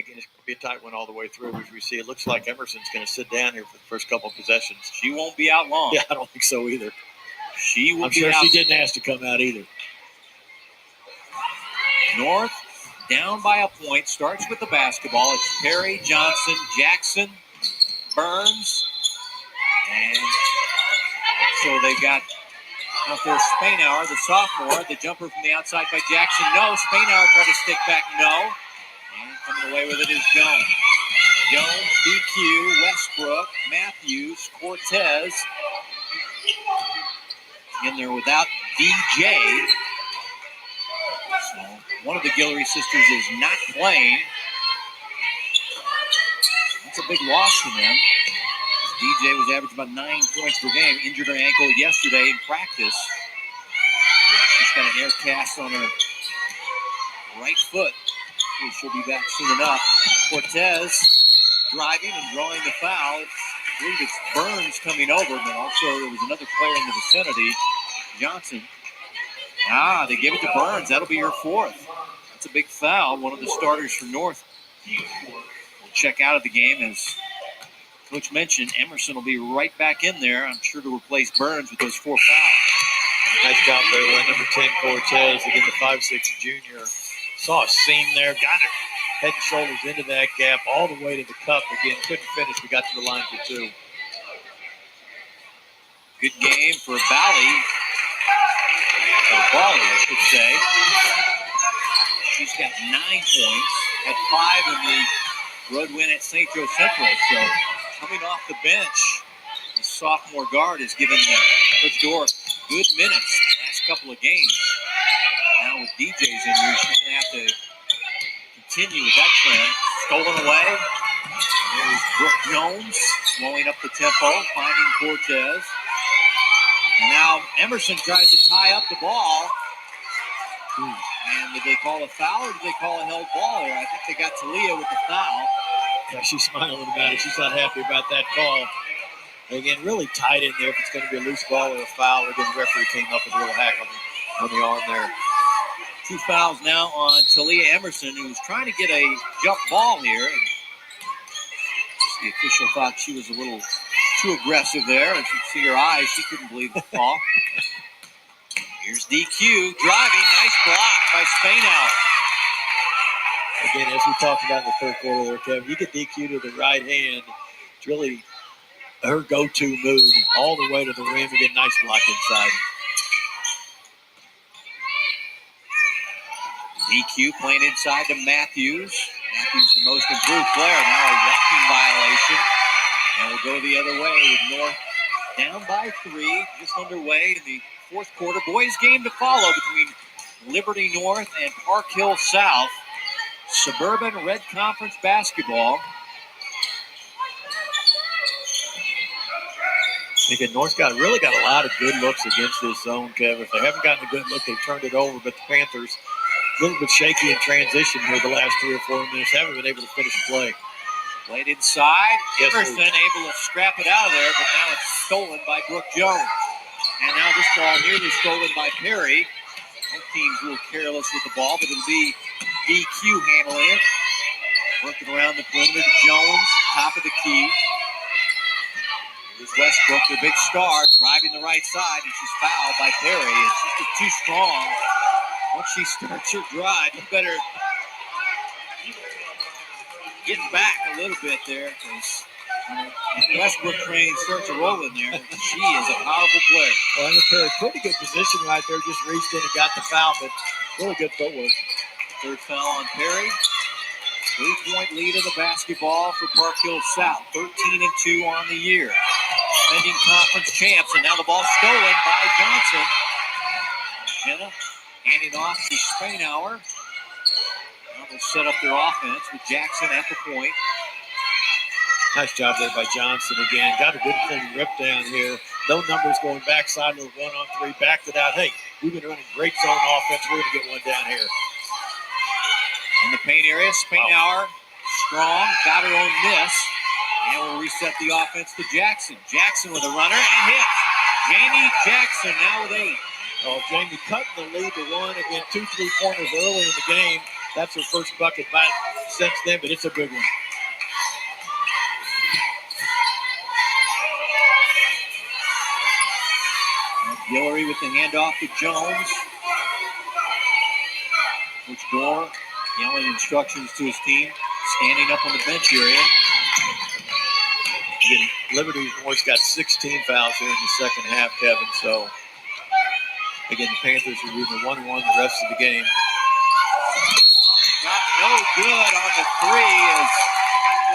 again, it's going to be a tight one all the way through. As we see, it looks like Emerson's going to sit down here for the first couple of possessions. She won't be out long. Yeah, I don't think so either. I'm sure she didn't ask to come out either. North down by a point. Starts with the basketball. It's Perry, Johnson, Jackson, Burns. And so they've got out there Spainhour, the sophomore. The jumper from the outside by Jackson. No. Spainhour tried to stick back. No. And coming away with it is Jones. Jones, DQ, Westbrook, Matthews, Cortez. In there without DJ. So one of the Guillory sisters is not playing. That's a big loss for them. DJ was averaging about 9 points per game. Injured her ankle yesterday in practice. She's got an air cast on her right foot. She'll be back soon enough. Cortez driving and drawing the foul. I believe it's Burns coming over, but also there was another player in the vicinity, Johnson. They give it to Burns. That'll be her fourth. That's a big foul. One of the starters for North will check out of the game. As Coach mentioned, Emerson will be right back in there, I'm sure, to replace Burns with those 4 fouls. Nice job there by number 10, Cortez. Again, the 5'6" junior. Saw a seam there. Got her head and shoulders into that gap all the way to the cup. Again, couldn't finish. We got to the line for 2. Good game for Bally. Bally, I should say. She's got 9 points. Had 5 in the road win at St. Joe Central. So coming off the bench, the sophomore guard has given Coach Dorr good minutes the last couple of games. Now with DJ's injury, she's going to have to continue with that trend. Stolen away. There's Brooke Jones slowing up the tempo, finding Cortez. And now Emerson tries to tie up the ball. And did they call a foul or did they call a held ball there? I think they got Talia with the foul. Yeah, she's smiling about it. She's not happy about that call. Again, really tight in there if it's going to be a loose ball or a foul. Again, the referee came up with a little hack on the arm there. 2 fouls now on Talia Emerson, who's trying to get a jump ball here. And the official thought she was a little too aggressive there. As you see her eyes, she couldn't believe the call. Here's DQ driving. Nice block by Spainhour. Again, as we talked about in the third quarter there, Kevin, you get DQ to the right hand. It's really her go-to move all the way to the rim. Again, nice block inside. DQ playing inside to Matthews. Matthews the most improved player. Now a walking violation. And we'll go the other way with North down by 3, just underway in the fourth quarter. Boys game to follow between Liberty North and Park Hill South. Suburban Red Conference basketball. Again, North's really got a lot of good looks against this zone, Kevin. If they haven't gotten a good look, they've turned it over. But the Panthers, a little bit shaky in transition here the last 3 or 4 minutes. Haven't been able to finish the play. Played inside. Yes, Emerson able to scrap it out of there, but now it's stolen by Brooke Jones. And now this ball nearly stolen by Perry. Both teams a little careless with the ball, but it'll be DQ handling it. Working around the perimeter to Jones, top of the key. Here's Westbrook, the big star, driving the right side, and she's fouled by Perry. It's just too strong. Once she starts her drive, you better get back a little bit there, because Westbrook train starts rolling there. She is a powerful player. Well, Emma Perry, pretty good position right there. Just reached in and got the foul, but really good footwork. Third foul on Perry. 3-point lead in the basketball for Park Hill South. 13-2 on the year. Defending conference champs, and now the ball stolen by Johnson. Jenna handing off to Spainhour. Now they'll set up their offense with Jackson at the point. Nice job there by Johnson again. Got a good thing ripped down here. No numbers going backside to the 1-on-3. Backed it out. Hey, we've been running great zone offense. We're going to get one down here. In the paint area, Spainhour, strong, got her own miss. And we'll reset the offense to Jackson. Jackson with a runner and hits. Jamie Jackson now with 8. Oh, Jamie cutting the lead to 1. Again, 2 3-pointers early in the game. That's her first bucket by since then, but it's a big one. Guillory with the handoff to Jones. Coach Dorr yelling instructions to his team, standing up on the bench area. Again, Liberty almost got 16 fouls here in the second half, Kevin. So, again, the Panthers are moving 1-1 the rest of the game. Got no good on the three as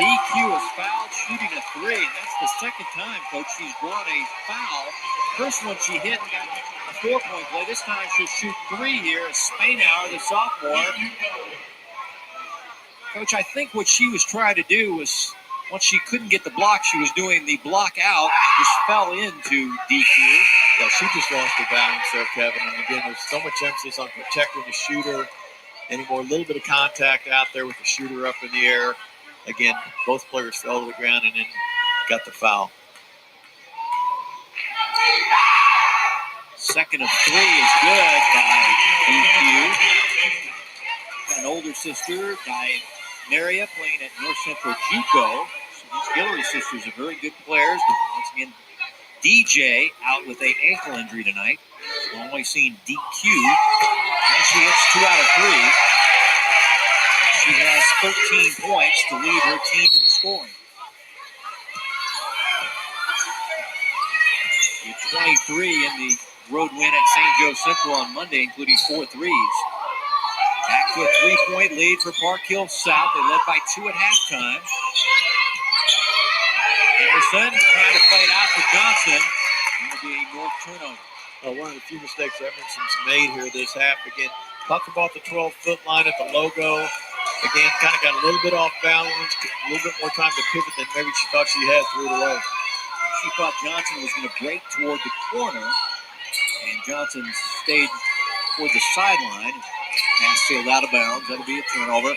DQ is fouled shooting a three. And that's the second time, Coach, she's drawn a foul. First one she hit and got a 4-point play. This time she'll shoot three here as Spainhour, the sophomore. Coach, I think what she was trying to do was, once she couldn't get the block, she was doing the block out and just fell into DQ. Yeah, she just lost her balance there, Kevin. And again, there's so much emphasis on protecting the shooter anymore. A little bit of contact out there with the shooter up in the air. Again, both players fell to the ground and then got the foul. Second of three is good by DQ. Got an older sister, Maria, playing at North Central JUCO. So these Guillory sisters are very good players. But once again, DJ out with an ankle injury tonight. So only seen DQ. And she hits 2 out of 3. She has 13 points to lead her team in scoring. With 23 in the road win at St. Joe Central on Monday, including 4 threes. Back to a 3-point lead for Park Hill South. They led by 2 at halftime. Emerson trying to play it out to Johnson. It'll be a North turnover. One of the few mistakes Emerson's made here this half. Again, talked about the 12-foot line at the logo. Again, kind of got a little bit off balance, a little bit more time to pivot than maybe she thought she had, threw it away. She thought Johnson was going to break toward the corner, and Johnson stayed toward the sideline. Pass sailed out of bounds. That'll be a turnover.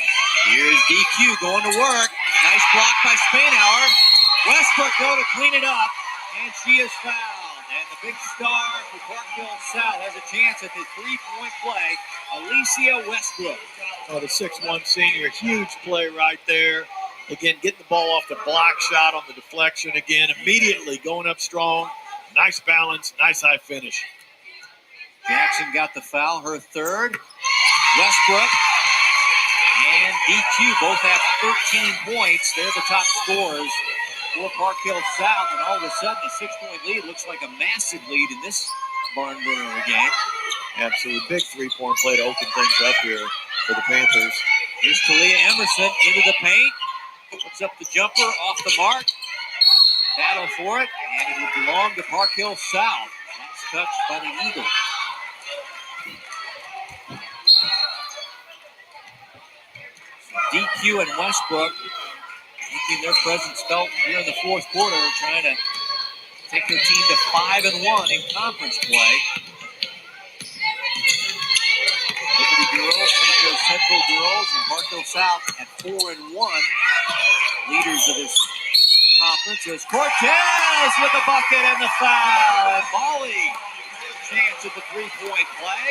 Here's DQ going to work. Nice block by Spainhour. Westbrook, though, to clean it up, and she is fouled. And the big star for Park Hill South has a chance at the 3-point play, Alicia Westbrook. Oh, the 6'1" senior, huge play right there. Again, getting the ball off the block shot on the deflection again, immediately going up strong. Nice balance, nice high finish. Jackson got the foul, her third. Westbrook and DQ both have 13 points. They're the top scorers for Park Hill South, and all of a sudden a 6-point lead looks like a massive lead in this barn burner game. Absolutely big 3-point play to open things up here for the Panthers. Here's Talia Emerson into the paint. Puts up the jumper off the mark. Battle for it, and it will belong to Park Hill South. Last touch by the Eagles. DQ and Westbrook making their presence felt here in the fourth quarter, trying to take their team to 5-1 in conference play. Liberty Girls, St. Joe Central Girls, and Park Hill South at 4-1, leaders of this conference. As Cortez with the bucket and the foul, and Molly chance at the 3-point play.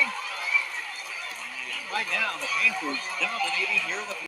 Right now, the Panthers dominating here in the